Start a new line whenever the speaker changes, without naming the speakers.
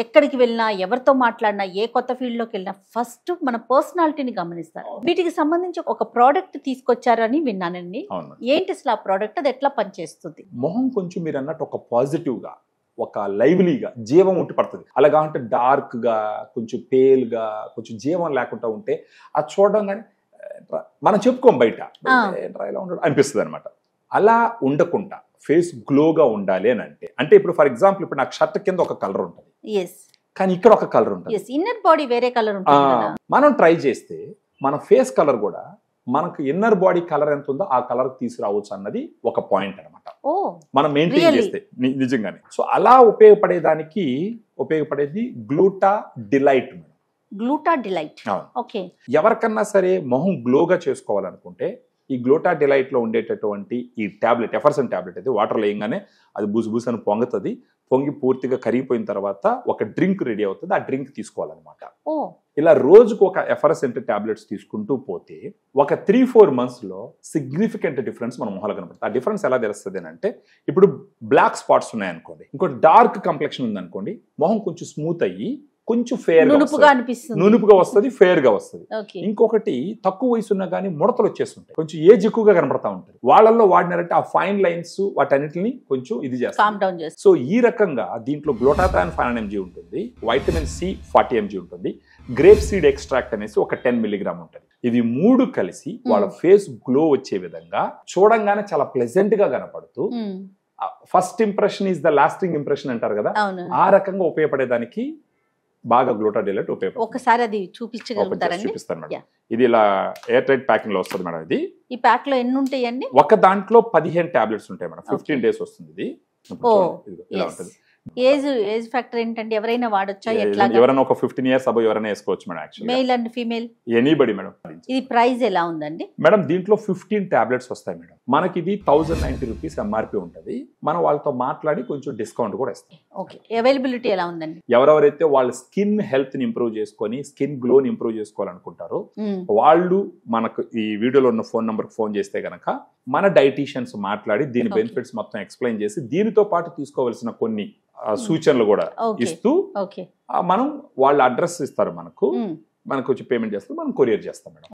ఎక్కడికి వెళ్ళినా ఎవరితో మాట్లాడినా ఏ కొత్త ఫీల్డ్ లోకి వెళ్ళినా ఫస్ట్ మన పర్సనాలిటీని గమనిస్తారు. వీటికి సంబంధించి ఒక ప్రోడక్ట్ తీసుకొచ్చారని విన్నానండి. ఏంటి అసలు ఆ ప్రోడక్ట్, అది ఎట్లా పనిచేస్తుంది?
మొహం కొంచెం మీరు అన్నట్టు ఒక పాజిటివ్ గా, ఒక లైవ్లీగా జీవం ఉండి పడుతుంది. అలాగా అంటే డార్క్ గా, కొంచెం పేల్ గా, కొంచెం జీవం లేకుండా ఉంటే అది చూడడం కానీ మనం చెప్పుకోం బయట ఇలా ఉండడం అనిపిస్తుంది అనమాట. అలా ఉండకుండా ఫేస్ గ్లోగా ఉండాలి అని అంటే ఇప్పుడు ఫర్ ఎగ్జాంపుల్ ఇప్పుడు నాకు షర్ట్ కింద ఒక కలర్ ఉంటుంది, కానీ ఇక్కడ ఒక కలర్ ఉంటుంది,
ఇన్నర్ బాడీ వేరే కలర్ ఉంటుంది.
మనం ట్రై చేస్తే మన ఫేస్ కలర్ కూడా మనకు ఇన్నర్ బాడీ కలర్ ఎంత ఉందో ఆ కలర్ తీసుకురావచ్చు అన్నది ఒక పాయింట్ అనమాట. మనం మెయింటైన్ చేస్తే నిజంగానే. సో అలా ఉపయోగపడేది గ్లూటా డిలైట్.
గ్లూటా డిలైట్. ఓకే.
ఎవరికన్నా సరే మొహం గ్లోగా చేసుకోవాలనుకుంటే ఈ గ్లూటా డిలైట్ లో ఉండేటటువంటి ఈ టాబ్లెట్, ఎఫర్సన్ టాబ్లెట్ అయితే వాటర్ లేయంగానే అది బూసని పొంగుతుంది. పొంగి పూర్తిగా కరిగిపోయిన తర్వాత ఒక డ్రింక్ రెడీ అవుతుంది. ఆ డ్రింక్ తీసుకోవాలన్నమాట. ఇలా రోజుకు ఒక ఎఫర్సెంట్ టాబ్లెట్స్ తీసుకుంటూ పోతే ఒక 3-4 months లో సిగ్నిఫికెంట్ డిఫరెన్స్ మన మొహాలు కనపడుతుంది. ఆ డిఫరెన్స్ ఎలా తెలుస్తుంది అంటే, ఇప్పుడు బ్లాక్ స్పాట్స్ ఉన్నాయనుకోండి, ఇంకో డార్క్ కంప్లెక్షన్ ఉందనుకోండి, మొహం కొంచెం స్మూత్ అయ్యి కొంచెం ఫేర్ నునుపుగా వస్తుంది, ఫేర్ గా వస్తుంది. ఇంకొకటి తక్కువ వయసు ఉన్నా కానీ ముడతలు వచ్చేస్తుంటాయి, కొంచెం ఏజ్ ఎక్కువగా కనపడతా ఉంటుంది. వాళ్ళల్లో వాడినారంటే ఆ ఫైన్ లైన్స్ వాటన్నిటిని కొంచెం ఇది చేస్తారు. సో ఈ రకంగా దీంట్లో గ్లూటాథియోన్ 500 mg ఉంటుంది, వైటమిన్ సి 40 mg ఉంటుంది, గ్రేప్ సీడ్ ఎక్స్ట్రాక్ట్ అనేసి ఒక 10 mg ఉంటుంది. ఇవి 3 కలిసి వాళ్ళ ఫేస్ గ్లో వచ్చే విధంగా చూడంగానే చాలా ప్లెజెంట్ గా కనపడుతూ first impression is the lasting impression అంటారు కదా, ఆ రకంగా ఉపయోగపడేదానికి బాగా గ్లూటా డిలైట్ ఉపయోగపడుతుంది.
ఒకసారి అది చూపించగలుగుతారండి?
చూపిస్తాను మేడం. ఇది ఇలా ఎయిర్ టైట్ ప్యాకింగ్ లో వస్తుంది మేడం. ఇది
ఈ ప్యాక్ లో ఎన్ని ఉంటాయండి?
ఒక దాంట్లో 15 టాబ్లెట్స్ ఉంటాయి మేడం. 15 days వస్తుంది. ఇది ఇలా ఉంటుంది.
ఏజ్ ఫ్యాక్టర్ ఏంటంటే ఎవరైనా వాడొచ్చా?
ఎవరైనా ఒక 15 years అబౌవ్ ఎవరైనా వేసుకోవచ్చు madam. Actually
male and female
anybody madam.
ఇది ప్రైస్ ఎలా ఉందండి
మేడం? దీంట్లో 15 టాబ్లెట్స్ వస్తాయి మేడం. మనకి ఇది 1090 రూపీస్ ఎంఆర్పి ఉంటుంది. మనం వాళ్ళతో మాట్లాడి కొంచెం డిస్కౌంట్ కూడా ఇస్తాం.
ఓకే. అవైలబిలిటీ ఎలా ఉందండి?
ఎవరెవరైతే వాళ్ళ స్కిన్ హెల్త్ ని ఇంప్రూవ్ చేసుకొని స్కిన్ గ్లో ని ఇంప్రూవ్ చేసుకోవాలనుకుంటారో వాళ్ళు మనకు ఈ వీడియోలో ఉన్న ఫోన్ నంబర్ ఫోన్ చేస్తే గనక మన డైటీషియన్స్ మాట్లాడి దీని బెనిఫిట్స్ మొత్తం ఎక్స్ప్లెయిన్ చేసి దీనితో పాటు తీసుకోవాల్సిన కొన్ని సూచనలు కూడా ఇస్తూ మనం వాళ్ళ అడ్రస్ ఇస్తారు, మనకు వచ్చి పేమెంట్ చేస్తారు, మనం కొరియర్ చేస్తాం మేడం.